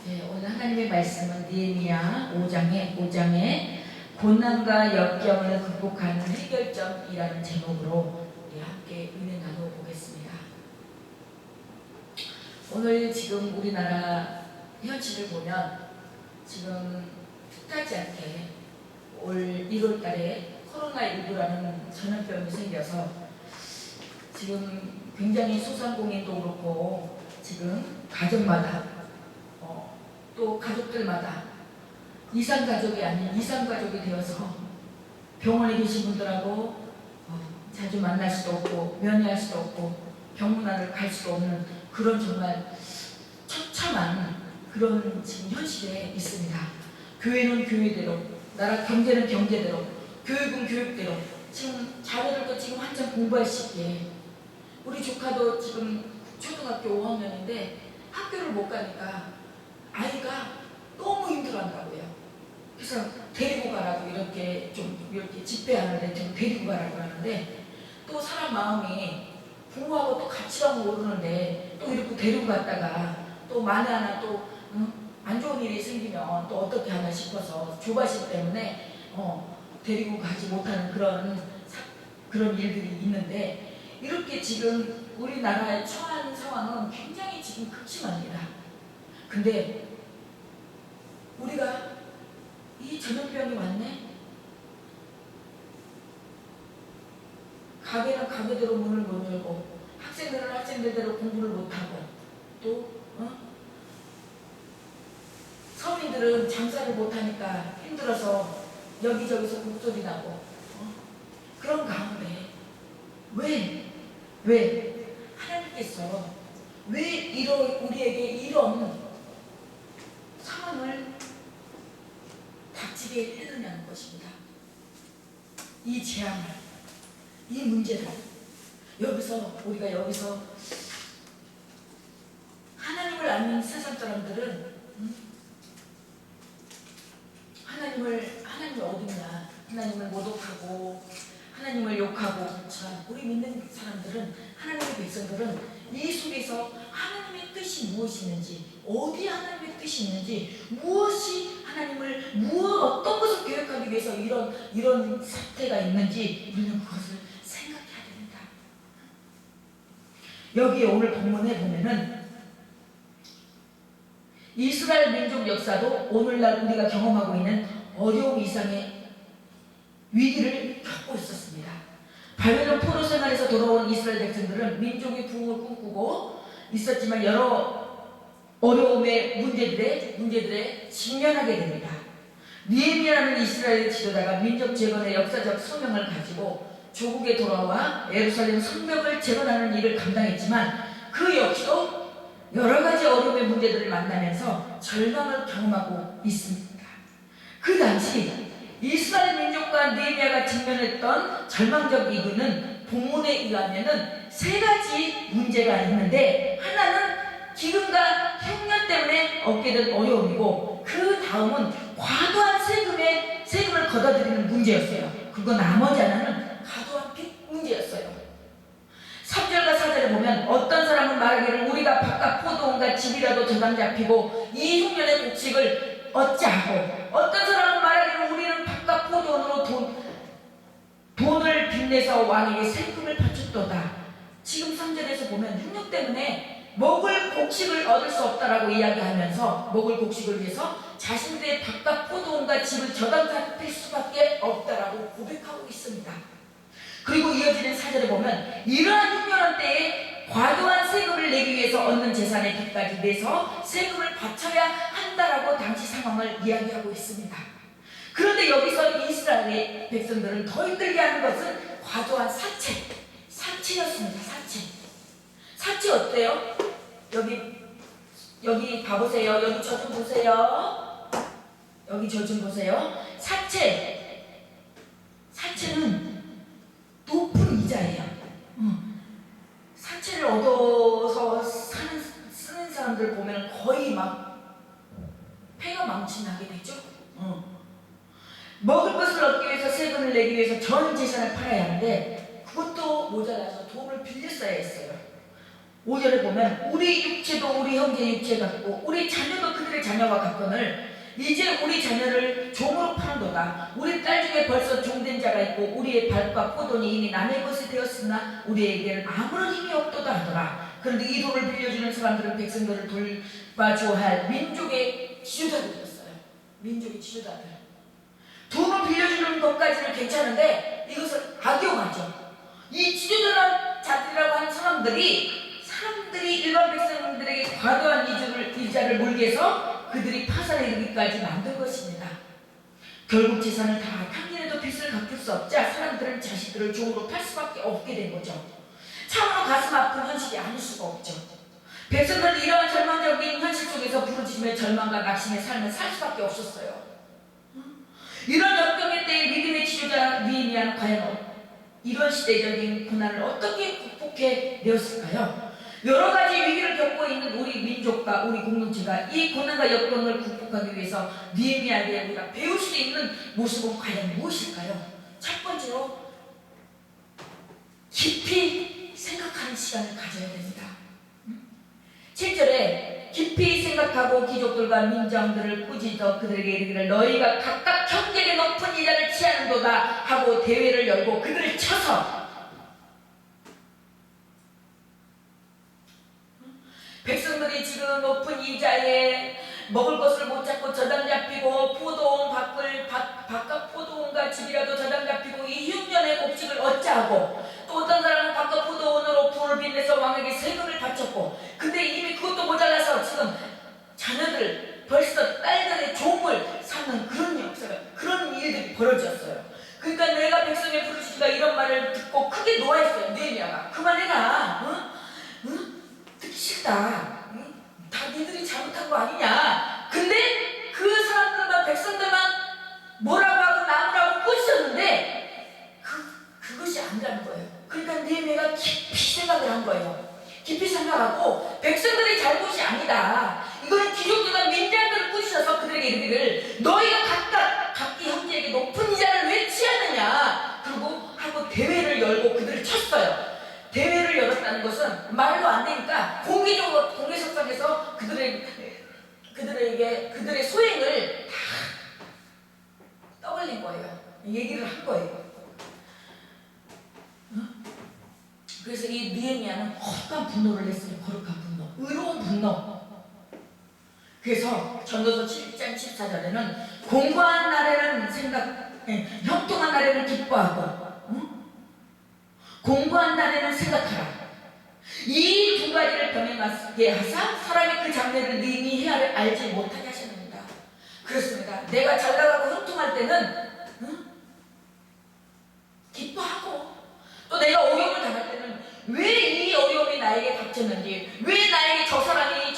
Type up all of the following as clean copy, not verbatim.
네, 오늘 하나님의 말씀은 느헤미야 5장의 고난과 역경을 극복하는 해결점이라는 제목으로 우리 함께 은혜 나누어 보겠습니다. 오늘 지금 우리나라 현실을 보면 지금 뜻하지 않게 올 1월 달에 코로나19라는 전염병이 생겨서 지금 굉장히 소상공인도 그렇고 지금 가정마다 또 가족들마다 이상가족이 아닌 이상가족이 되어서 병원에 계신 분들하고 자주 만날 수도 없고 면회할 수도 없고 병문안을 갈 수도 없는 그런 정말 처참한 그런 지금 현실에 있습니다. 교회는 교회대로, 나라 경제는 경제대로, 교육은 교육대로 지금 자녀들도 지금 한참 공부할 시기에 우리 조카도 지금 초등학교 5학년인데 학교를 못 가니까 아이가 너무 힘들어한다고요. 그래서 데리고 가라고 이렇게 집회하는데 좀 데리고 가라고 하는데 또 사람 마음이 부모하고 또 같이 가면 모르는데 또 이렇게 데리고 갔다가 또 만에 하나 또 안 좋은 일이 생기면 또 어떻게 하나 싶어서 조바심 때문에 데리고 가지 못하는 그런 일들이 있는데 이렇게 지금 우리나라에 처한 상황은 굉장히 지금 극심합니다. 근데 우리가 이 전염병이 왔네? 가게는 가게대로 문을 못 열고 학생들은 학생들대로 공부를 못하고 또 서민들은 장사를 못하니까 힘들어서 여기저기서 목소리 나고 그런 가운데 왜 하나님께서 왜 우리에게 이런 상황을 닥치게 해느냐는 것입니다. 이 재앙을, 이 문제를 우리가 여기서 하나님을 아는 세상 사람들은 하나님이 어딨냐, 하나님을 모독하고 하나님을 욕하고 그렇지만 우리 믿는 사람들은, 하나님의 백성들은 이 속에서 하나님의 뜻이 무엇이 있는지, 어디에 하나님의 뜻이 있는지, 무엇이 어떤 것을 계획하기 위해서 이런 사태가 있는지 우리는 그것을 생각해야 됩니다. 여기 오늘 본문에 보면은 이스라엘 민족 역사도 오늘날 우리가 경험하고 있는 어려움 이상의 위기를 겪고 있었습니다. 바벨론 포로 생활에서 돌아온 이스라엘 백성들은 민족의 부흥을 꿈꾸고 있었지만 여러 어려움의 문제들에 직면하게 됩니다. 느헤미야라는 이스라엘 지도자가 민족 재건의 역사적 소명을 가지고 조국에 돌아와 예루살렘 성벽을 재건하는 일을 감당했지만 그 역시도 여러 가지 어려움의 문제들을 만나면서 절망을 경험하고 있습니다. 그 당시 이스라엘 민족과 느헤미야가 직면했던 절망적 이유는 본문에 의하면은 세 가지 문제가 있는데, 하나는 기근과 흉년 때문에 얻게 된 어려움이고, 그 다음은 과도한 세금을 걷어들이는 문제였어요. 그거 나머지 하나는 과도한 빚 문제였어요. 3절과 4절에 보면 어떤 사람은 말하기를 우리가 바깥 포도원과 집이라도 저당 잡히고 이 흉년의 곡식을 얻자 하고, 어떤 사람은 말하기를 우리는 바깥 포도원으로 돈을 빚내서 왕에게 세금을 바쳤도다. 지금 3절에서 보면 흉년 때문에 먹을 곡식을 얻을 수 없다라고 이야기하면서 먹을 곡식을 위해서 자신들의 바깥 포도원과 집을 저당 잡힐 수밖에 없다라고 고백하고 있습니다. 그리고 이어지는 4절에 보면 이러한 흉년한 때에 과도한 세금을 내기 위해서 얻는 재산의 빚까지 내서 세금을 바쳐야 한다라고 당시 상황을 이야기하고 있습니다. 그런데 여기서 이스라엘의 백성들은 더 힘들게 하는 것은 과도한 사채였습니다. 사채 어때요? 여기 봐보세요. 여기 저 좀 보세요. 여기 저 좀 보세요. 사채는 높은 이자예요. 사채를 얻어서 쓰는 사람들 보면 거의 막 폐가 망신하게 되죠. 먹을 것을 얻기 위해서 세금을 내기 위해서 전 재산을 팔아야 하는데 그것도 모자라서 돈을 빌려 써야 했어요. 5절에 보면 우리 육체도 우리 형제 육체 같고 우리 자녀도 그들의 자녀와 같거늘 이제 우리 자녀를 종으로 파는도다. 우리 딸 중에 벌써 종된 자가 있고 우리의 밭과 포도니 이미 남의 것이 되었으나 우리에게는 아무런 힘이 없도다 하더라. 그런데 이 돈을 빌려주는 사람들은 백성들을 돌봐줘야 할 민족의 지도자들이었어요. 민족의 지도자들. 돈을 빌려주는 것까지는 괜찮은데 이것을 악용하죠. 이 지도자들이라고 하는 사람들이 일반 백성들에게 과도한 이자를 물게 해서 그들이 파산에 이르기까지 만든 것입니다. 결국 재산을 다 탕진해도 빚을 갚을 수 없자 사람들은 자식들을 종으로 팔 수밖에 없게 된 거죠. 참으로 가슴 아픈 현실이 아닐 수가 없죠. 백성들은 이러한 절망적인 현실 속에서 부르짖으며 절망과 낙심의 삶을 살 수밖에 없었어요. 이런 역경의 때에 믿음의 지도자 느헤미야는 과연 이런 시대적인 고난을 어떻게 극복해 내었을까요? 여러 가지 위기를 겪고 있는 우리 민족과 우리 공동체가 이 고난과 역경을 극복하기 위해서 느헤미야에게 우리가 배울 수 있는 모습은 과연 무엇일까요? 첫 번째로 깊이 생각하는 시간을 가져야 됩니다. 7절에 깊이 생각하고 귀족들과 민장들을 꾸짖어 그들에게 이르기를 너희가 각각 형제에게 높은 이자를 취하는도다 하고 대회를 열고 그들을 쳐서 백성들이 지금 높은 이자에 먹을 것을 못 찾고 저당 잡히고 포도원 바깥 포도원과 집이라도 저당 잡히고 이 흉년의 곡식을 어찌하고 또 어떤 사람은 바깥 포도원으로 불을 빚내서 왕에게 세금을 바쳤고 근데 이미 그것도 모자라서 지금 자녀들 벌써 딸들의 종을 삼는 그런 역사가 그런 일들이 벌어졌어요. 그러니까 내가 백성의 부르짖기가 이런 말을 듣고 크게 노하였어요. 느헤미야가 그만해라. 응? 듣기 싫다. 응? 다 니들이 잘못한 거 아니냐. 근데 그 사람들만 백성들만 뭐라고 하고 나무라고 꾸짖었는데 그것이 아니라는 거예요. 그러니까 느헤미야가 깊이 생각을 한 거예요. 깊이 생각하고 백성들의 잘못이 아니다. 이거는 귀족들과 민장들을 꾸짖어서 그들에게 이르기를 너희가 각기 형제에게 높은 이자를 왜 취하느냐. 그리고 하고 대회를 열고 그들을 쳤어요. 대회를 열었다는 것은 말로 안 되니까 공개적으로 공개석상에서 그들의 소행을 다 떠벌린 거예요. 얘기를 한 거예요. 그래서 이 느헤미야는 거룩한 분노를 냈어요. 거룩한 분노, 의로운 분노. 그래서 전도서 7장 14절에는 공고한 날에는 형통한 날에는 기뻐하고 공고한 날에는 생각하라. 이 두 가지를 병행하게 하사 사람이 그 장래를 능히 헤아를 알지 못하게 하셨습니다. 그렇습니다. 내가 잘 나가고 형통할 때는 기뻐하고 또 내가 어려움을 당할 때는 왜 이 어려움이 나에게 닥쳤는지 왜 나에게 저 사람이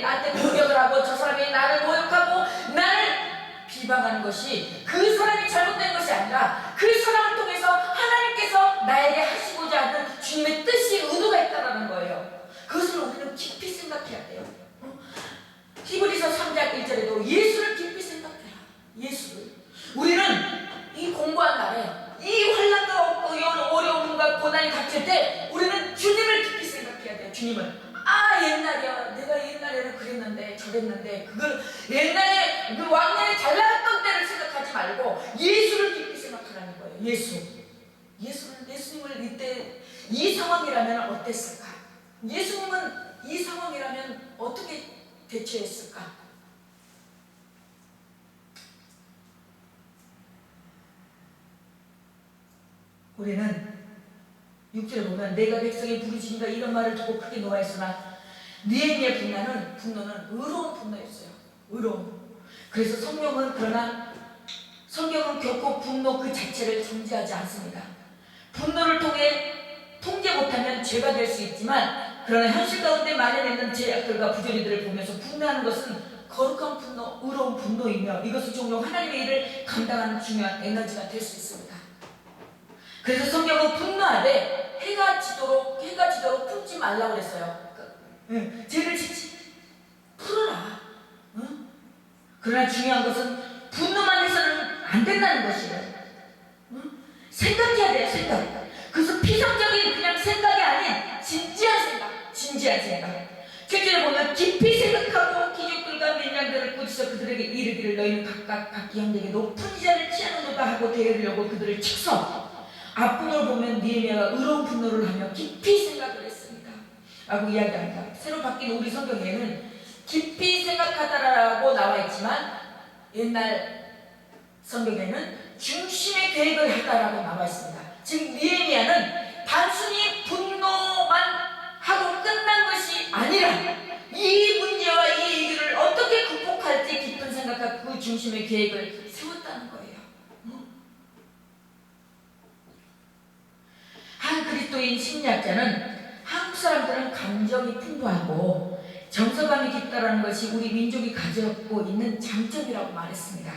나한테 공격을 하고 저 사람이 나를 모욕하고 나를 비방하는 것이 그 사람이 잘못된 것이 아니라 그 사람을 통해서 하나님께서 나에게 하시고자 하는 주님의 뜻이 의도가 있다는 거예요. 그것을 우리는 깊이 생각해야 돼요. 히브리서 3장 1절에도 예수를 깊이 생각해라. 예수를. 우리는 이 공고한 날에 이 환난과 어려움과 고난이 닥칠 때 우리는 주님을 깊이 생각해야 돼요. 주님을. 옛날이야. 내가 옛날에는 그랬는데 저랬는데 그걸 옛날에 그 왕년에 잘 나갔던 때를 생각하지 말고 예수를 깊이 생각하라는 거예요. 예수님을 이때 이 상황이라면 어땠을까? 예수님은 이 상황이라면 어떻게 대처했을까? 우리는 6절에 보면 내가 백성의 부르짖는다 이런 말을 듣고 크게 노하였으나 느헤미야의 분노는 의로운 분노였어요. 의로운. 그래서 성경은 결코 분노 그 자체를 정죄하지 않습니다. 분노를 통해 통제 못하면 죄가 될 수 있지만 그러나 현실 가운데 만연했는 죄악들과 부조리들을 보면서 분노하는 것은 거룩한 분노, 의로운 분노이며 이것은 종종 하나님의 일을 감당하는 중요한 에너지가 될 수 있습니다. 그래서 성경은 분노하되 해가 지도록 품지 말라고 그랬어요. 죄를 짓지 풀어라. 그러나 중요한 것은 분노만 해서는 안 된다는 것이에요. 생각해야 돼요. 생각. 그래서 피상적인 그냥 생각이 아닌 진지한 생각. 진지한 생각. 7절에 보면 깊이 생각하고 귀족들과 민장들을 꾸짖어 그들에게 이르기를 너희는 각각 각기 형제에게 높은 이자를 취하는도다 하고 대하려고 그들을 칙서. 앞부분을 보면 느헤미야가 의로운 분노를 하며 깊이 생각을 했습니다 라고 이야기합니다. 새로 바뀐 우리 성경에는 깊이 생각하다라고 나와 있지만 옛날 성경에는 중심의 계획을 하다라고 나와 있습니다. 즉 느헤미야는 단순히 분노만 하고 끝난 것이 아니라 이 문제와 이 위기를 어떻게 극복할지 깊은 생각과 그 중심의 계획을 세웠다는 거예요. 한 그리스도인 심리학자는 한국 사람들은 감정이 풍부하고 정서감이 깊다라는 것이 우리 민족이 가지고 있는 장점이라고 말했습니다.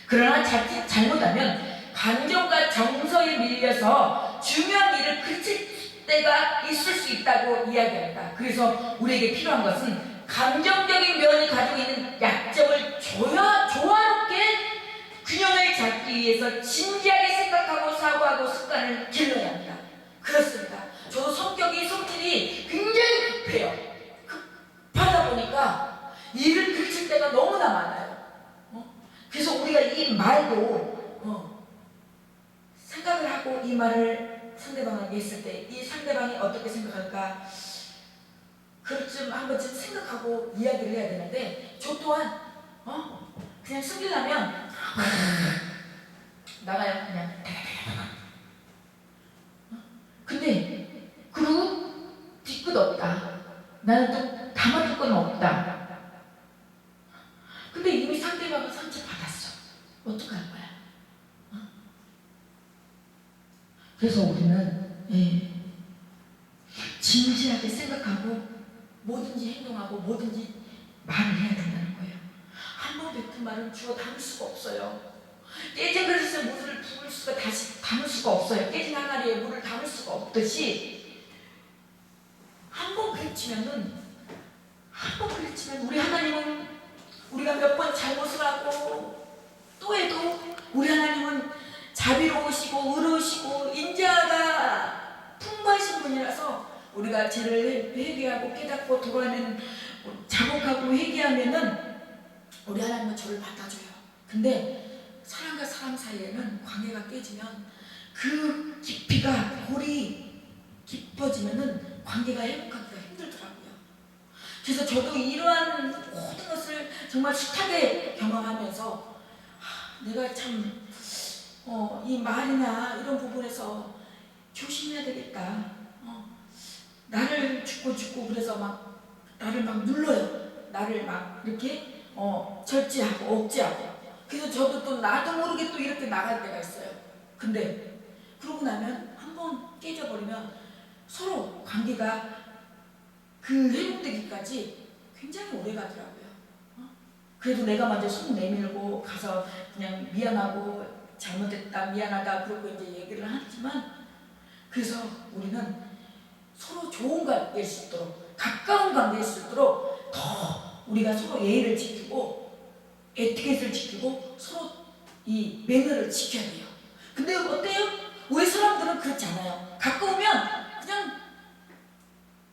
그러나 자칫 잘못하면 감정과 정서에 밀려서 중요한 일을 그칠 때가 있을 수 있다고 이야기합니다. 그래서 우리에게 필요한 것은 감정적인 면이 가지고 있는 약점을 조화롭게 균형을 잡기 위해서 진지하게 생각하고 사고하고 습관을 길러야 합니다. 그렇습니다. 저도 성질이 굉장히 급해요. 급하다 보니까 일을 그칠 때가 너무나 많아요. 그래서 우리가 이 말도 생각을 하고 이 말을 상대방에게 했을 때 이 상대방이 어떻게 생각할까 그쯤 한 번쯤 생각하고 이야기를 해야 되는데 저 또한 그냥 숨기려면 나가요. 그냥 근데 그리고 뒤끝 없다. 나는 또 담아둘 건 없다. 근데 이미 상대방은 상처받았어. 어떡할 거야? 그래서 우리는 진지하게 생각하고 뭐든지 행동하고 뭐든지 말을 해야 된다는 거예요. 한 번 뱉은 말은 주워 담을 수가 없어요. 깨진 그릇에 물을 부을 수가 다시 담을 수가 없어요. 깨진 항아리에 물을 담을 수가 없듯이 한 번 그르치면 우리 하나님은 우리가 몇 번 잘못을 하고 또 해도 우리 하나님은 자비로우시고 의로우시고 인자가 풍부하신 분이라서 우리가 죄를 회개하고 깨닫고 돌아오는 자복하고 회개하면은 우리 하나님은 저를 받아줘요. 근데 사람과 사람 사이에는 관계가 깨지면 그 깊이가 골이 깊어지면은 관계가 회복하기가 힘들더라고요. 그래서 저도 이러한 모든 것을 정말 숱하게 경험하면서 내가 참 이 말이나 이런 부분에서 조심해야 되겠다. 나를 죽고 그래서 막 나를 막 눌러요. 나를 막 이렇게 절제하고 억제하고. 그래서 저도 또 나도 모르게 또 이렇게 나갈 때가 있어요. 근데 그러고 나면 한번 깨져버리면 서로 관계가 그 회복되기까지 굉장히 오래 가더라고요. 그래도 내가 먼저 손 내밀고 가서 그냥 미안하고 잘못했다 미안하다 그러고 이제 얘기를 하지만 그래서 우리는 서로 좋은 관계일 수 있도록 가까운 관계일 수 있도록 더 우리가 서로 예의를 지키고 에티켓을 지키고 서로 이 매너를 지켜야 돼요. 근데 어때요? 우리 사람들은 그렇지 않아요. 가까우면 그냥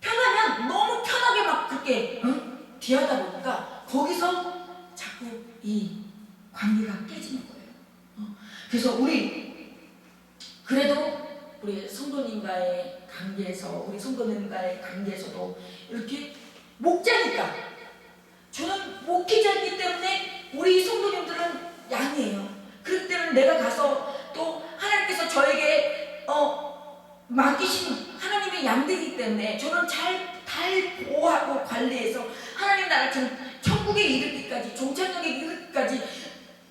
편하면 너무 편하게 막 그렇게 대하다 보니까 거기서 자꾸 이 관계가 깨지는 거예요. 그래서 그래도 우리 성도님과의 관계에서도 이렇게 목자니까 저는 목회자이기 때문에 우리 성도님들은 양이에요. 그렇기 때문에 내가 가서 또 하나님께서 저에게 맡기신 하나님의 양들이기 때문에 저는 잘 보호하고 관리해서 하나님 나라를 천국에 이르기까지 종착역에 이르기까지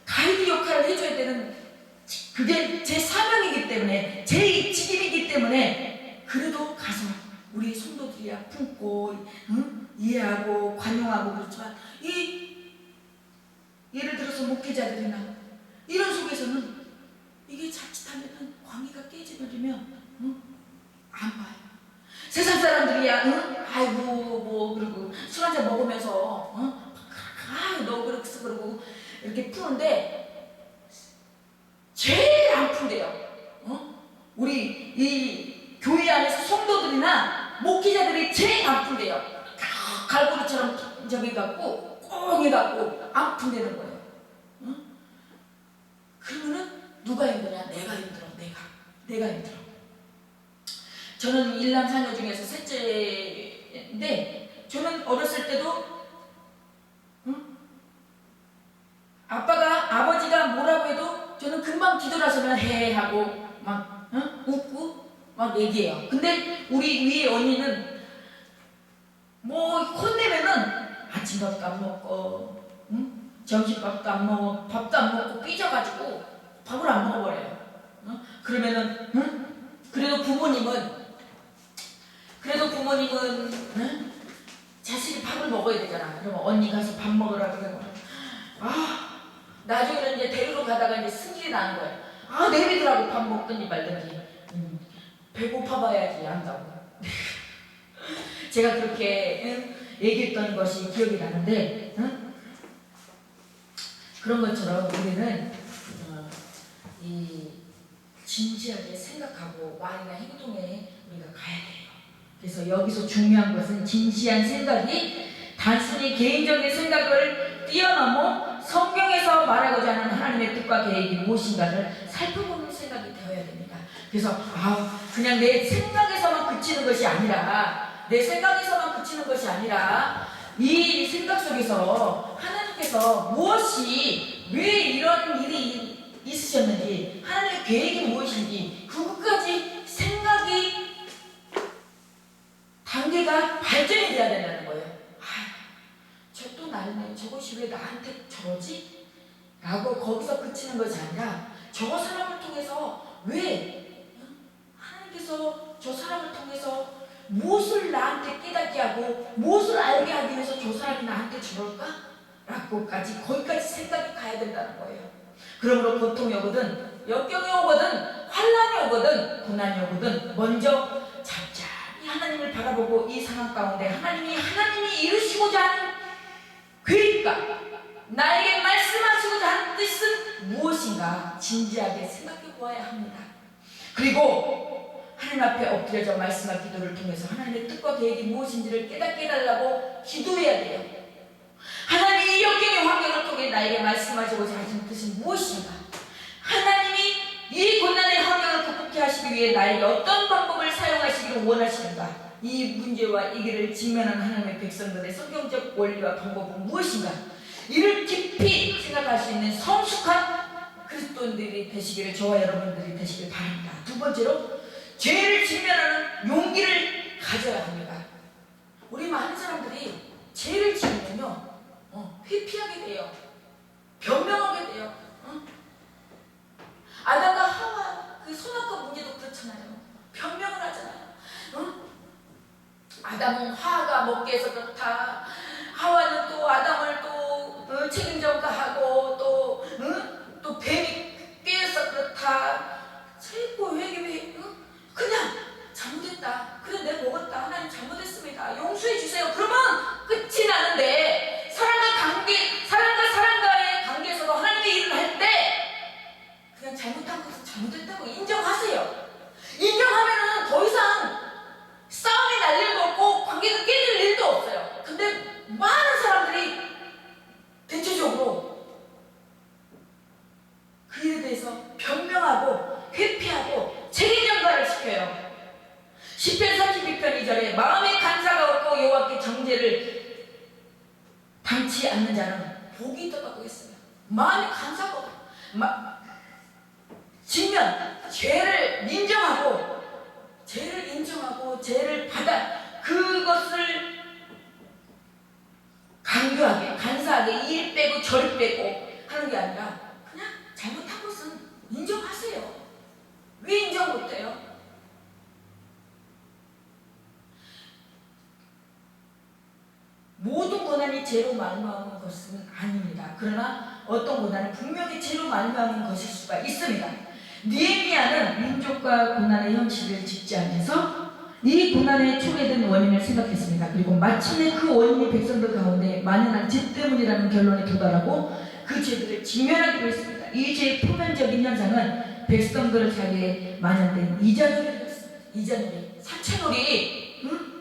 가이드 역할을 해줘야 되는 그게 제 사명이기 때문에 제 직임이기 때문에 그래도 가서 우리 성도들이야 품고 이해하고 관용하고 그렇지만 예를 들어서 목회자들이나 이런 속에서는 이게 자칫하면 관계가 깨져버리면 안 봐요. 세상 사람들이야 아이고 뭐 그러고 술 한잔 먹으면서 너 그렇게 그러고 이렇게 푸는데 제일 안 푼대요. 우리 이 교회 안에서 성도들이나 목회자들이 제일 아픈데요. 갈고리처럼 저기 갖고 꽁 해갖고 아픈다는 거예요. 응? 그러면은 누가 힘드냐? 내가 힘들어. 내가 힘들어. 저는 일남 사녀 중에서 셋째인데 저는 어렸을 때도 아버지가 뭐라고 해도 저는 금방 뒤돌아서면 해 하고 막 웃고 막 얘기해요. 근데 우리 위에 언니는 뭐 혼내면은 아침밥도 안 먹고 점심밥도 안 먹어, 밥도 안 먹고 삐져가지고 밥을 안 먹어버려요. 그러면은 그래도 부모님은 자식이 밥을 먹어야 되잖아. 그러면 언니 가서 밥 먹으라 그러고 나중에는 이제 데리러 가다가 이제 승질이 나는 거예요. 내비두라고 밥 먹든지 말든지 배고파 봐야지 한다고. 제가 그렇게 얘기했던 것이 기억이 나는데 그런 것처럼 우리는 이 진지하게 생각하고 말이나 행동에 우리가 가야 돼요. 그래서 여기서 중요한 것은 진지한 생각이 단순히 개인적인 생각을 뛰어넘어 성경에서 말하고자 하는 하나님의 뜻과 계획이 무엇인가를 살펴보는 생각이 되어야 됩니다. 그래서 그냥 내 생각에서만 그치는 것이 아니라 이 생각 속에서 하나님께서 무엇이 왜 이런 일이 있으셨는지 하나님의 계획이 무엇인지 그것까지 생각이 단계가 발전이 돼야 된다는 거예요. 저 또 나르네. 저것이 왜 나한테 저러지? 라고 거기서 그치는 것이 아니라 저 사람을 통해서 왜 하나님께서 저 사람을 통해서 무엇을 나한테 깨닫게 하고 무엇을 알게 하기 위해서 저 사람이 나한테 저럴까? 라고까지 거기까지 생각이 가야 된다는 거예요. 그러므로 고통이 오거든 역경이 오거든 환난이 오거든 고난이 오거든 먼저 잠잠히 하나님을 바라보고 이 상황 가운데 하나님이 이루시고자 하는 계획과 나에게 말씀하시고자 하는 뜻은 무엇인가 진지하게 생각해 보아야 합니다. 그리고 하나님 앞에 엎드려져 말씀과 기도를 통해서 하나님의 뜻과 계획이 무엇인지를 깨닫게 해달라고 기도해야 돼요. 하나님이 이 역경의 환경을 통해 나에게 말씀하시고자 하시는 뜻은 무엇인가? 하나님이 이 고난의 환경을 극복해 하시기 위해 나에게 어떤 방법을 사용하시기를 원하시는가? 이 문제와 이 길을 직면한 하나님의 백성들의 성경적 원리와 방법은 무엇인가? 이를 깊이 생각할 수 있는 성숙한 그리스도인들이 되시기를 저와 여러분들이 되시길 바랍니다. 두 번째로 죄를 직면하는 용기를 가져야 합니다. 우리 많은 사람들이 죄를 지으면요 회피하게 돼요. 변명하게 돼요. 아담과 하와 그 선악과 문제도 그렇잖아요. 변명을 하잖아요. 아담은 하와가 먹게 해서 그렇다. 하와는 또 아담을 또 책임전가하고 또 뱀이 꿰어서 그렇다. 최고 회개 그냥 잘못했다. 그래 내가 먹었다. 하나님 잘못했습니다. 용서해 주세요. 그러면 끝이 나는데 사람과의 관계에서도 하나님의 일을 할 때 그냥 잘못한 것은 잘못했다고 인정하세요. 인정하면은 더 이상 싸움이 날 일도 없고 관계가 깨질 일도 없어요. 근데 많은 사람들이 대체적으로 그 일에 대해서 변명하고 회피하고 책임전가를 시켜요. 시편 32편 2절에 마음의 간사가 없고 여호와께 정죄를 당치 않는 자는 복이 있다고 했어요. 마음의 간사가 없고 죄를 인정하고 죄를 받아 그것을 강교하게 간사하게 일 빼고 절 빼고 하는 게 아니라 그냥 잘못한 것은 인정하세요. 왜 인정 못해요? 모든 고난이 죄로 말미암은 것은 아닙니다. 그러나 어떤 고난은 분명히 죄로 말미암은 것일 수가 있습니다. 느헤미야는 민족과 고난의 현실을 직지하면서 이 고난에 초래된 원인을 생각했습니다. 그리고 마침내 그 원인이 백성들 가운데 만연한 죄 때문이라는 결론에 도달하고 그 죄들을 직면하기로 했습니다. 이 죄의 표면적인 현상은 백성들을 향해 만연된 이자놀이였습니다. 이자놀이, 사채놀이, 응?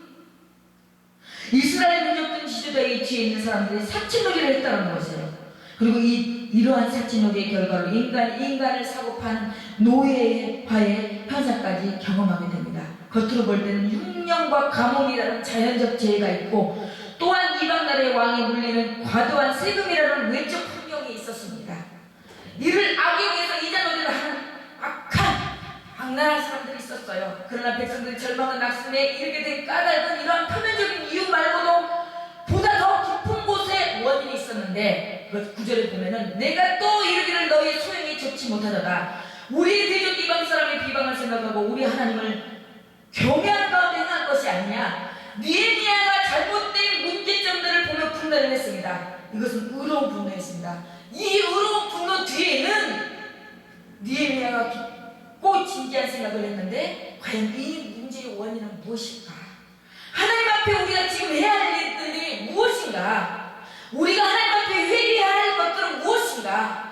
이스라엘 민족들 지도자의 위치에 있는 사람들이 사치놀이를 했다는 것이에요. 그리고 이러한 사치놀이의 결과로 인간을 사고파는 노예화의 현상까지 경험하게 됩니다. 겉으로 볼 때는 흉년과 가뭄이라는 자연적 재해가 있고, 또한 이방 나라의 왕이 물리는 과도한 세금이라는 외적 환경이 있었습니다. 이를 악용해서 이자놀이를 하는 악한 악랄한 사람들이 있었어요. 그러나 백성들이 절망과 낙심에 이르게 된 까닭은 이러한 표면적인 이유 말고도 보다 더 깊은 곳에 원인이 있었는데, 그 구절에 보면은 내가 또 이르기를 너희의 소용이 좋지 못하도다. 우리의 대적 이방 사람의 비방을 생각하고 우리 하나님을 경외한 가운데 행한 것이 아니냐. 느헤미야가 잘못된 문제점들을 보며 분노를 했습니다. 이것은 의로운 분노였습니다. 이 의로운 분노 뒤에는 느헤미야가 깊고 진지한 생각을 했는데, 과연 이 문제의 원인은 무엇일까? 하나님 앞에 우리가 지금 해야 할 일들이 무엇인가? 우리가 하나님 앞에 회개해야 할 것들은 무엇인가?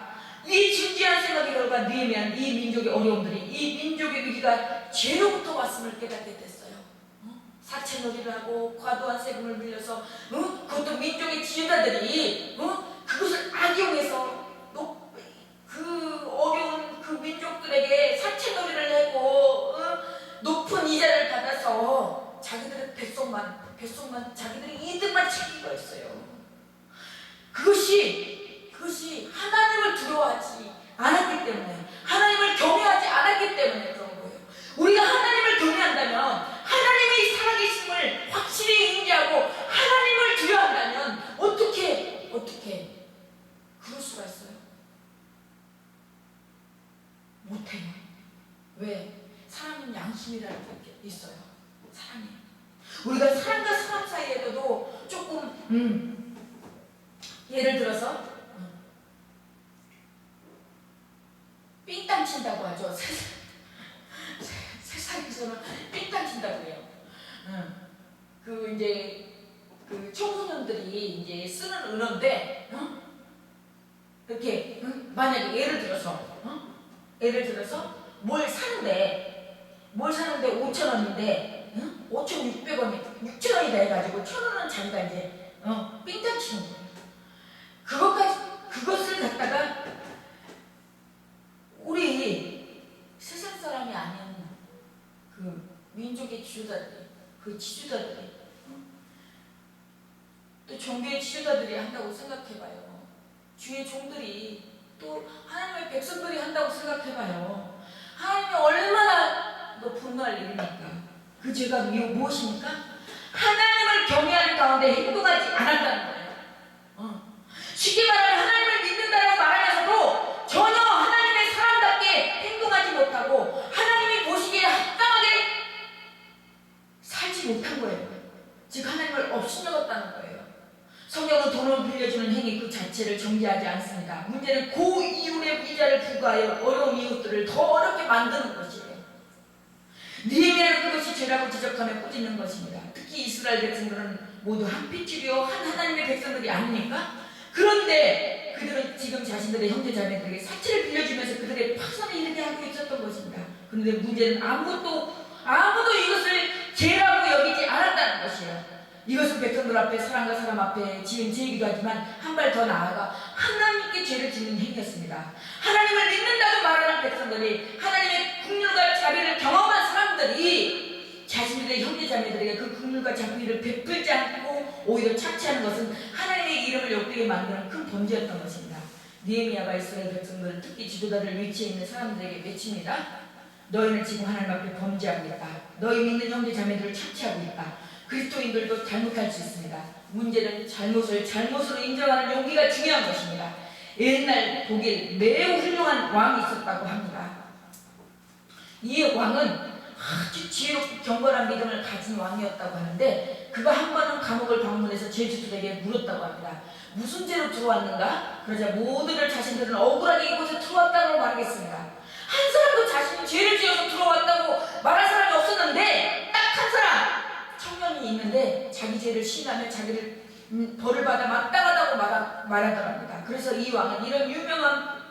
이 진지한 생각의 결과 느헤미야는 이 민족의 어려움들이, 이 민족의 위기가 죄로부터 왔음을 깨닫게 됐어요. 사채놀이를 하고 과도한 세금을 물려서 그것도 민족의 지도자들이 그것을 악용해서 그 어려운 그 민족들에게 사채놀이를 하고 높은 이자를 받아서 자기들의 뱃속만 자기들의 이득만 챙긴 거였어요. 그것이 하나님을 두려워하지 않았기 때문에, 하나님을 경외하지 않았기 때문에 그런 거예요. 우리가 하나님을 경외한다면, 하나님의 살아계심을 확실히 인지하고 하나님을 두려워한다면 어떻게 그럴 수가 있어요? 못해요. 왜? 사람은 양심이라는 게 있어요. 사람이. 우리가 사람과 사람 사이에도 조금 예를 들어서 삥땅 친다고 하죠. 세상에서는 삥땅 친다고 해요. 그 청소년들이 이제 쓰는 은어인데, 이렇게 만약에 예를 들어서 뭘 사는데 5,000원인데 5,600원이 6,000원이다 해가지고 1,000원은 자기가 이제 삥땅 치는 거예요. 그것을 갖다가 우리 세상 사람이 아닌 그 민족의 지도자들이, 그 지도자들이, 또 종교의 지도자들이 한다고 생각해봐요. 주의 종들이, 또 하나님의 백성들이 한다고 생각해봐요. 하나님이 얼마나 분노할 일입니까? 그 죄가 무엇입니까? 하나님을 경외하는 가운데 행동하지 않았다는 거예요. 쉽게 말하면 하나님을 믿는다고 말하면서도 전혀 하나님의 사람답게 행동하지 못하고 하나님이 보시기에 합당하게 살지 못한 거예요. 즉 하나님을 업신여겼다는 거예요. 성경은 돈을 빌려주는 행위 그 자체를 정죄하지 않습니다. 문제는 그 이율의 이자를 부과하여 어려운 이웃들을 더 어렵게 만드는 것이에요. 느헤미야는 그것이 죄라고 지적하며 꾸짖는 것입니다. 특히 이스라엘 백성들은 모두 한 피줄이요 한 하나님의 백성들이 아닙니까? 그런데 그들은 지금 자신들의 형제자매들에게 사치를 빌려주면서 그들의 파산에 이르게 하고 있었던 것입니다. 그런데 문제는 아무도 이것을 죄라고 여기지 않았다는 것이에요. 이것은 백성들 앞에, 사람과 사람 앞에 지은 죄이기도 하지만 한 발 더 나아가 하나님께 죄를 짓는 행위였습니다. 하나님을 믿는다고 말하는 백성들이, 하나님의 긍휼과 자비를 경험한 사람들이 자신들의 형제자매들에게 그 긍휼과 자비를 베풀지 않고 오히려 착취하는 것은 하나님의 이름을 욕되게 만드는 큰 범죄였던 것입니다. 느헤미야가 이스라엘 백성들, 특히 지도자들 위치에 있는 사람들에게 외칩니다. 너희는 지금 하나님 앞에 범죄하고 있다. 너희 믿는 형제자매들을 착취하고 있다. 그리스도인들도 잘못할 수 있습니다. 문제는 잘못을 잘못으로 인정하는 용기가 중요한 것입니다. 옛날 독일 매우 훌륭한 왕이 있었다고 합니다. 이 왕은 아주 지혜롭고 경건한 믿음을 가진 왕이었다고 하는데, 그가 한 번은 감옥을 방문해서 죄주들에게 물었다고 합니다. 무슨 죄로 들어왔는가? 그러자 모두들 자신들은 억울하게 이곳에 들어왔다고 말하겠습니다. 한 사람도 자신이 죄를 지어서 들어왔다고 말할 사람이 없었는데, 딱 한 사람 청년이 있는데 자기 죄를 시인하며 자기를 벌을 받아 마땅하다고 말하더랍니다. 그래서 이 왕은 이런 유명한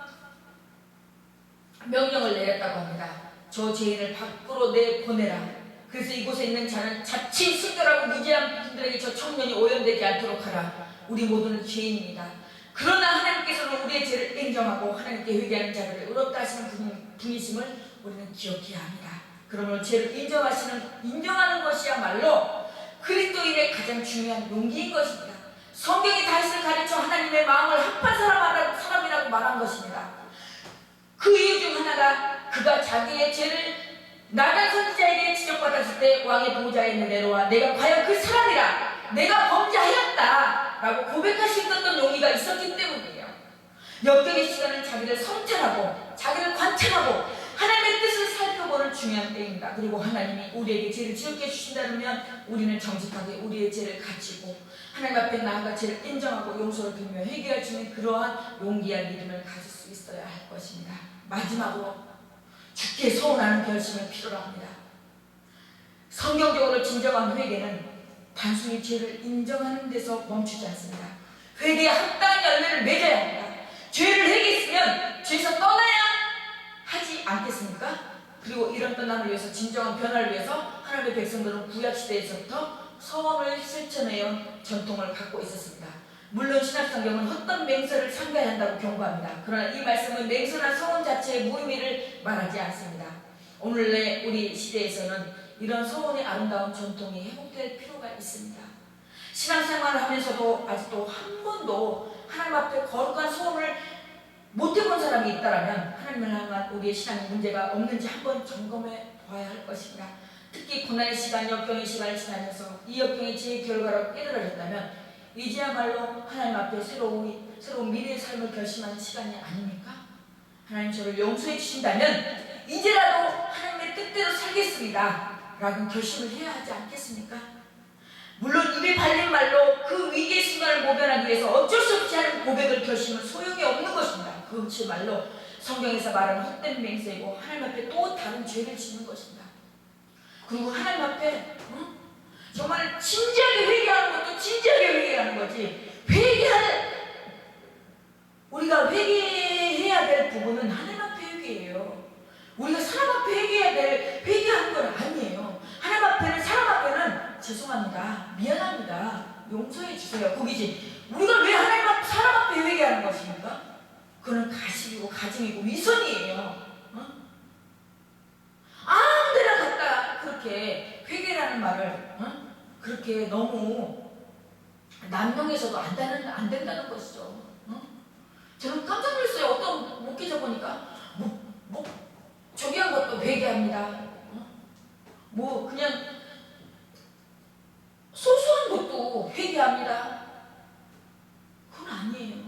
명령을 내렸다고 합니다. 저 죄인을 밖으로 내보내라. 그래서 이곳에 있는 자는 자칫 순결하고 무지한 분들에게 저 청년이 오염되지 않도록 하라. 우리 모두는 죄인입니다. 그러나 하나님께서는 우리의 죄를 인정하고 하나님께 회개하는 자들을 의롭다 하시는 분이심을 우리는 기억해야 합니다. 그러므로 죄를 인정하는 것이야말로 그리스도인의 가장 중요한 용기인 것입니다. 성경이 다윗을 가르쳐 하나님의 마음을 합한 사람이라고 말한 것입니다. 그 이유 중 하나가 그가 자기의 죄를 나단 선지자에게 지적받았을 때 왕의 보좌에 내려와 내가 과연 그 사람이라 내가 범죄하였다 라고 고백할 수 있었던 용기가 있었기 때문이에요. 역경의 시간은 자기를 성찰하고 자기를 관찰하고 하나님의 뜻을 살펴보는 중요한 때입니다. 그리고 하나님이 우리에게 죄를 지었게 해주신다면 우리는 정직하게 우리의 죄를 갖추고 하나님 앞에 나아가 죄를 인정하고 용서를 빌며 회개할 수 있는 그러한 용기와 믿음을 가질 수 있어야 할 것입니다. 마지막으로 죽게 서운하는 결심을 필요로 합니다. 성경적으로 진정한 회개는 단순히 죄를 인정하는 데서 멈추지 않습니다. 회개에 합당한 열매를 맺어야 합니다. 죄를 회개했으면 죄에서 떠나야 하지 않겠습니까? 그리고 이런 떠남을 위해서 진정한 변화를 위해서 하나님의 백성들은 구약시대에서부터 서원을 실천해온 전통을 갖고 있었습니다. 물론 신약성경은 헛된 맹세를 삼가야 한다고 경고합니다. 그러나 이 말씀은 맹세나 서원 자체의 무의미를 말하지 않습니다. 오늘날 우리 시대에서는 이런 서원의 아름다운 전통이 회복될 필요가 있습니다. 신앙생활을 하면서도 아직도 한 번도 하나님 앞에 거룩한 소원을 못 해본 사람이 있다면 하나님을 향한 우리의 신앙에 문제가 없는지 한번 점검해 봐야 할 것입니다. 특히 고난의 시간, 역경의 시간을 지나면서 이 역경이 제 결과로 깨달아졌다면 이제야말로 하나님 앞에 새로운 미래의 삶을 결심하는 시간이 아닙니까? 하나님 저를 용서해 주신다면 이제라도 하나님의 뜻대로 살겠습니다 라는 결심을 해야 하지 않겠습니까? 물론 입에 발린 말로 그 위기의 순간을 모면하기 위해서 어쩔 수 없이 하는 고백을 결심은 소용이 없는 것입니다. 그것이 말로 성경에서 말하는 헛된 맹세이고 하나님 앞에 또 다른 죄를 짓는 것입니다. 그리고 하나님 앞에 정말 진지하게 회개하는 것도 진지하게 회개하는 거지, 우리가 회개해야 될 부분은 하나님 앞에 회개예요. 우리가 사람 앞에 회개하는 건 아니에요. 하나님 앞에는, 사람 앞에는 죄송합니다, 미안합니다, 용서해 주세요, 거기지. 우리가 왜 사람 앞에 회개하는 것입니까? 그건 가식이고 가증이고 위선이에요. 아무 데나 갔다 그렇게 회개라는 말을 그렇게 너무 남용해서도 안 된다는 것이죠. 저는 깜짝 놀랐어요. 어떤 목회자 보니까 저기 한 것도 회개합니다. 그냥 소소한 것도 회개합니다. 그건 아니에요.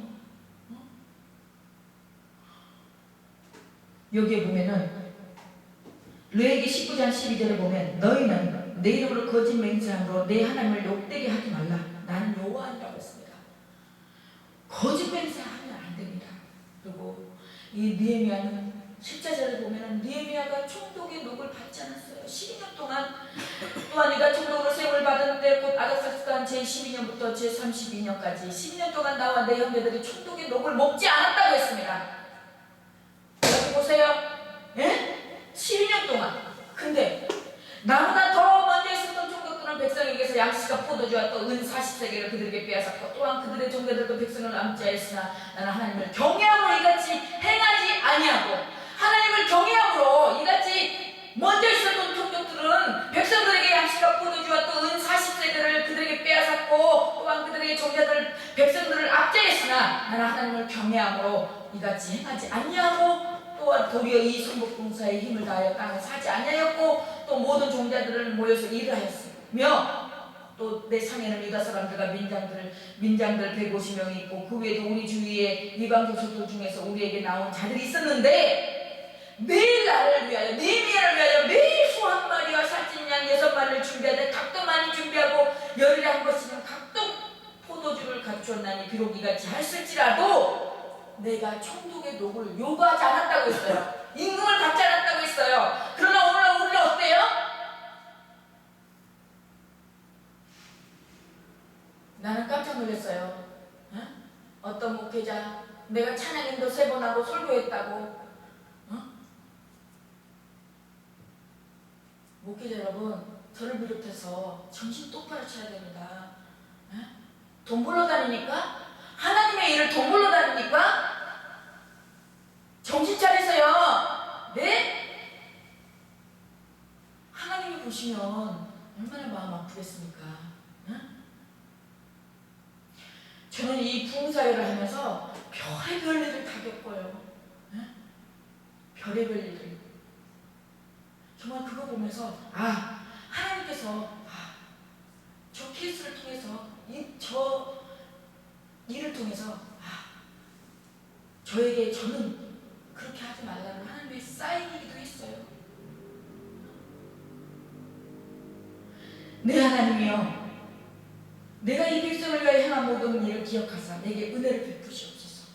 여기에 보면은 레위기 19장 12절에 보면 너희는 내 이름으로 거짓 맹세함으로 내 하나님을 욕되게 하지 말라. 나는 여호와니라고 했습니다. 거짓 맹세하면 안 됩니다. 그리고 이 느헤미야는 10절을 보면 느헤미야가 총독의 녹을 받지 않았어요. 12년 동안. 또한 네가 총독으로 세움을 받았는데 곧 아닥사스단 제12년부터 제32년까지 12년 동안 나와 내 형제들이 총독의 녹을 먹지 않았다고 했습니다. 여기 보세요. 예? 12년 동안. 근데 나보다 더 먼저 있었던 총독들은 백성에게서 양식과 포도주와 또 은 40세겔을 그들에게 빼앗았고 또한 그들의 종들도 백성을 남지하였으나 나는 하나님을 경외함으로 이같이 행하지 아니하고, 하나님을 경외함으로 이같이 먼저 있었던 총독들은 백성들에게 양식과 포도주와 또 은 40세겔을 그들에게 빼앗았고 또한 그들에게 종자들 백성들을 압제했으나 나는 하나님을 경외함으로 이같이 행하지 아니하고 또한 도리어 이 성복봉사에 힘을 다하여 땅을 사지 아니하였고 또 모든 종자들을 모여서 일을 하였으며 또 내 상에는 유다 사람들과 민장들 150명이 있고 그 외에도 우리 주위에 이방족 소들 중에서 우리에게 나온 자들이 있었는데 매일 나를 위하여 느헤미야를 위하여 매일 소 한 마리와 살찐 양 6마리를 준비하되 닭도 많이 준비하고 열흘에 한 번씩은 각종 포도주를 갖추었나니 비록 이같이 했을지라도 내가 총독의 녹을 요구하지 않았다고 했어요. 임금을 받지 않았다고 했어요. 그러나 오늘 우리는 어때요? 나는 깜짝 놀랐어요. 어떤 목회자 내가 찬양인도 3번 하고 설교했다고. 목회자 여러분, 저를 비롯해서 정신 똑바로 차려야 됩니다. 에? 돈 벌러 다니니까? 하나님의 일을 돈 벌러 다니니까? 정신 차리세요. 네? 하나님이 보시면 얼마나 마음 아프겠습니까? 에? 저는 이 부흥사회를 하면서 별의별 일을 다 겪어요. 에? 별의별 일을. 정말 그거 보면서 하나님께서 저 케이스를 통해서 저 일을 통해서 저는 그렇게 하지 말라는 하나님의 사인이기도 했어요. 내 하나님이여, 내가 이 백성을 위하여 행한 모든 일을 기억하사 내게 은혜를 베푸시옵소서.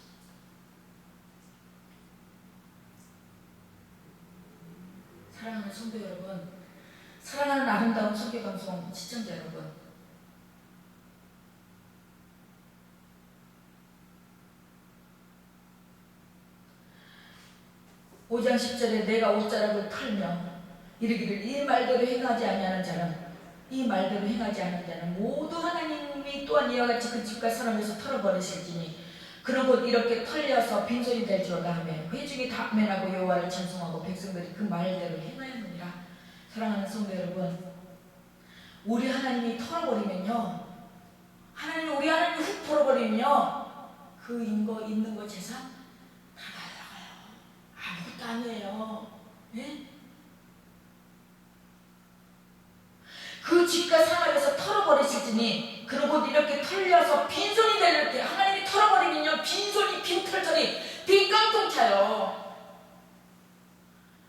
사랑하는 성도 여러분, 사랑하는 아름다운 성교방송 시청자 여러분, 5장 10절에 내가 옷자락을 털며 이르기를 이 말대로 행하지 아니하는 자는 모두 하나님이 또한 이와 같이 그 집과 사람에서 털어버리실지니 그는 곧 이렇게 털려서 빈손이 될지어다 하며 회중이 다 아멘하고 여호와를 찬송하고 백성들이 그 말대로 행하였느니라. 사랑하는 성도 여러분, 우리 하나님이 털어버리면요, 우리 하나님이 훅 털어버리면요, 그 있는 거 재산 다 날아가요. 아무것도 아니에요. 예? 그 집과 산업에서 털어버리실지니 그는 곧 이렇게 털려서 빈손이 될 때 하나님이 털어버리면요, 빈털터리 빈깡통 차요.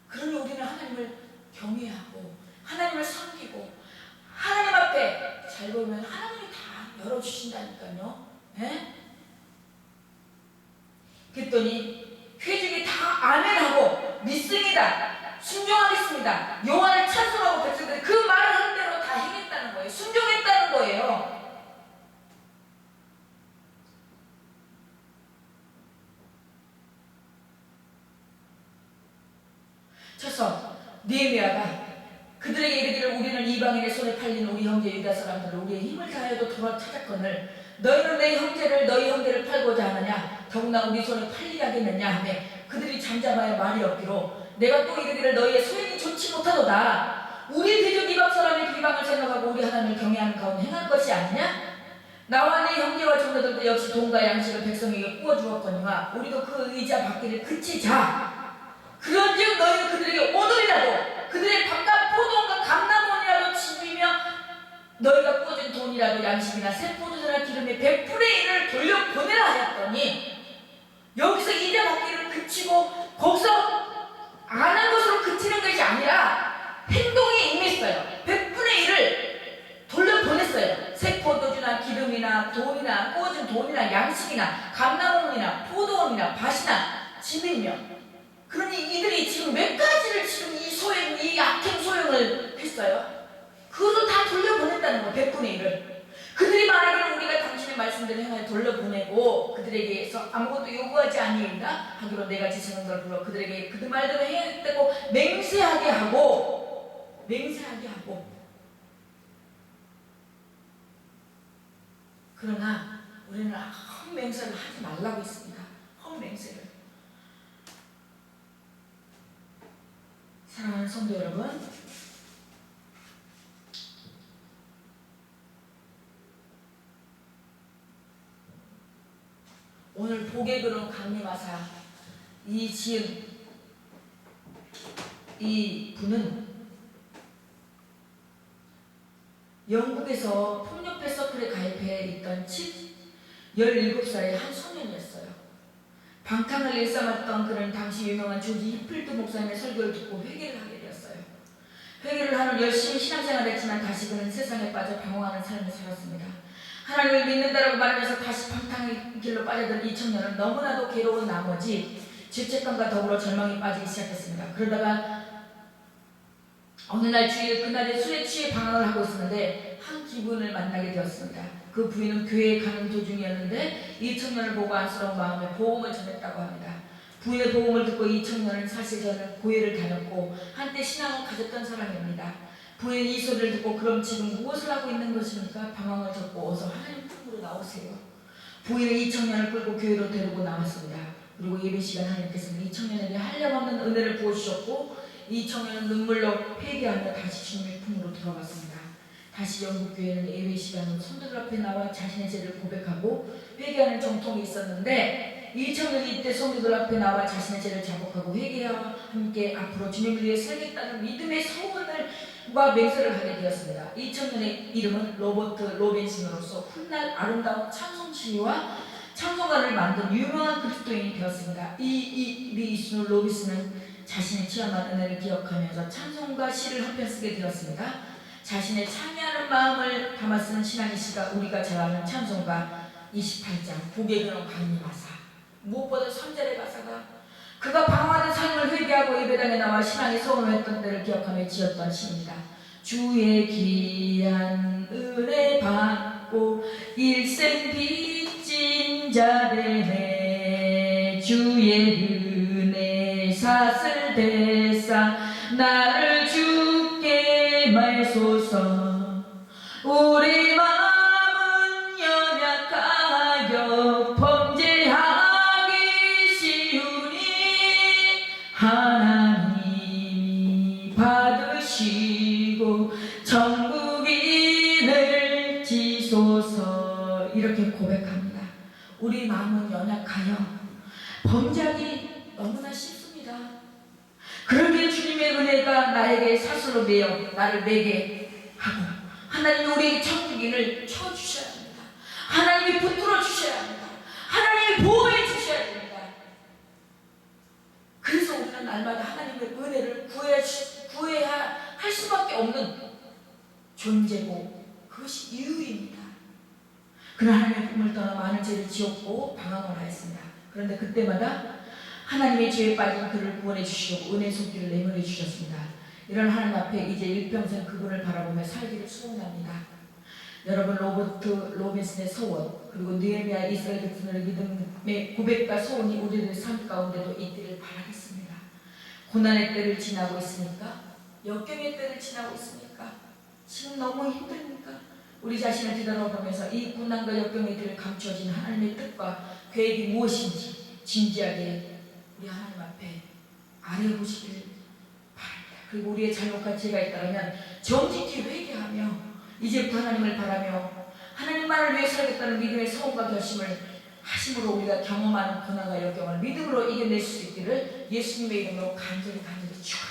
그러니 우리는 하나님을 경외하고 하나님을 섬기고 하나님 앞에 잘 보면 하나님이 다 열어주신다니까요. 예? 그랬더니 회중이 다 아멘하고 믿습니다, 순종하겠습니다, 여호와를 찬송하고 백성들이 그 말을 하는 대로 다 행했다는 거예요. 순종했다는 거예요. 첫서 느헤미야가 그들에게 이르기를 우리는 이방인의 손에 팔린 우리 형제 유다 사람들을 우리의 힘을 다하여도 돌아 찾았거늘 너희는 너희 형제를 팔고자 하느냐? 더구나 우리 손에 팔리게 하겠느냐 하며 그들이 잠잠하여 말이 없기로 내가 또 이르기를 너희의 소행이 좋지 못하도다. 우리 대적 이방 사람의 비방을 생각하고 우리 하나님을 경외하는 가운데 행한 것이 아니냐? 나와 내 형제와 종들도 역시 돈과 양식을 백성에게 구워주었거니와 우리도 그 의자 받기를 그치자. 그런즉 너희는 그들에게 오늘이라도 그들의 밥과 포도원과 감람원이라도 집이며 너희가 꾸어준 돈이라도 양식이나 새 포도주나 기름의 100분의 1을 돌려보내라 하였더니 여기서 이자 받기를 그치고 거기서 안 한 것으로 그치는 것이 아니라 행동이 임했어요. 100분의 1을 돌려보냈어요. 새 포도주나 기름이나 돈이나 꾸어준 돈이나 양식이나 감람원이나 포도원이나 밭이나 집이며. 그러니 이들이 지금 몇 가지를 지금 이 악행 소용을 했어요. 그것도 다 돌려보냈다는 거, 100분의 1을. 그들이 말하기를 우리가 당신의 말씀대로 행하여 돌려보내고 그들에게서 아무것도 요구하지 아니하리라 하기로 내가 지시는 걸 불러 그들에게 그들 말대로 해야겠다고 맹세하게 하고 그러나 우리는 헛맹세를 하지 말라고 했습니다. 헛맹세를. 사랑하는 성도 여러분, 오늘 복에 그른 강림하사 이 지은 이 분은 영국에서 폭력배 서클에 가입해 있던 17살의 한 소년이었어요. 방탕을 일삼았던 그는 당시 유명한 조지 히필드 목사님의 설교를 듣고 회개를 하게 되었어요. 회개를 하는 열심히 신앙생활을 했지만 다시 그는 세상에 빠져 방황하는 삶을 살았습니다. 하나님을 믿는다라고 말하면서 다시 방탕의 길로 빠져든 이 청년은 너무나도 괴로운 나머지 죄책감과 더불어 절망에 빠지기 시작했습니다. 그러다가 어느 날 주일 그날에 술에 취해 방황을 하고 있었는데 한 기부인을 만나게 되었습니다. 그 부인은 교회에 가는 도중이었는데 이 청년을 보고 안쓰러운 마음에 복음을 전했다고 합니다. 부인의 복음을 듣고 이 청년은 사실 저는 교회를 다녔고 한때 신앙을 가졌던 사람입니다. 부인이 이 소리를 듣고 그럼 지금 무엇을 하고 있는 것입니까? 방황을 접고 어서 하나님 품으로 나오세요. 부인은 이 청년을 끌고 교회로 데리고 나왔습니다. 그리고 예배 시간 하나님께서는 이 청년에게 한량없는 은혜를 부어주셨고 이 청년은 눈물로 회개하며 다시 주님의 품으로 들어갔습니다. 다시 영국 교회는 예배 시간은 성도들 앞에 나와 자신의 죄를 고백하고 회개하는 정통이 있었는데 이 청년이 이때 성도들 앞에 나와 자신의 죄를 자복하고 회개와 함께 앞으로 주님을 위해 살겠다는 믿음의 소원과 맹세를 하게 되었습니다. 이 청년의 이름은 로버트 로빈슨으로서 훗날 아름다운 찬송시와 찬송가를 만든 유명한 그리스도인이 되었습니다. 이순 로빈슨은 자신의 체험한 은혜를 기억하면서 찬송가 시를 한 편 쓰게 되었습니다. 자신의 참여하는 마음을 담아 쓰는 신앙의 시가 우리가 잘 아는 찬송가 28장 복에 그는 강림하사. 무엇보다 3절의 가사가 그가 방황하는 삶을 회개하고 예배당에 나와 신앙의 소원을 했던 때를 기억하며 지었던 시입니다. 주의 귀한 은혜 받고 일생 빚진 자 되네 주의 은혜 사슬 대사 나를 주께 말소서. 우리 마음은 연약하여 범죄하기 쉬우니 하나님이 받으시고 천국인을 지소서. 이렇게 고백합니다. 우리 마음은 연약하여 범죄하기 너무나 쉽습니다. 그러기에 주님의 은혜가 나에게 사슬로 매여 나를 매게 하고 하나님이 우리에게 천국인을 쳐주셔야 합니다. 하나님이 붙들어 주셔야 합니다. 하나님이 보호해 주셔야 됩니다. 그래서 우리는 날마다 하나님의 은혜를 구해야 할 수밖에 없는 존재고 그것이 이유입니다. 그러나 하나님의 품을 떠나 많은 죄를 지었고 방황을 하였습니다. 그런데 그때마다 하나님의 죄에 빠진 그를 구원해 주시고 은혜 손길을 내밀어 주셨습니다. 이런 하나님 앞에 이제 일평생 그분을 바라보며 살기를 소원합니다. 여러분 로버트 로빈슨의 소원 그리고 느헤미야 이스라엘 백성들의 믿음의 고백과 소원이 우리들의 삶 가운데도 있기를 바라겠습니다. 고난의 때를 지나고 있습니까? 역경의 때를 지나고 있습니까? 지금 너무 힘듭니까? 우리 자신을 뒤돌아보면서 이 고난과 역경의 때를 감추어진 하나님의 뜻과 계획이 무엇인지 진지하게 우리 하나님 앞에 아뢰보시길 바랍니다. 그리고 우리의 잘못과 죄가 있다면 정직히 회개하며 이제부터 하나님을 바라며 하나님만을 위해 살겠다는 믿음의 소원과 결심을 하심으로 우리가 경험하는 고난과 역경을 믿음으로 이겨낼 수 있기를 예수님의 이름으로 간절히 축원합니다.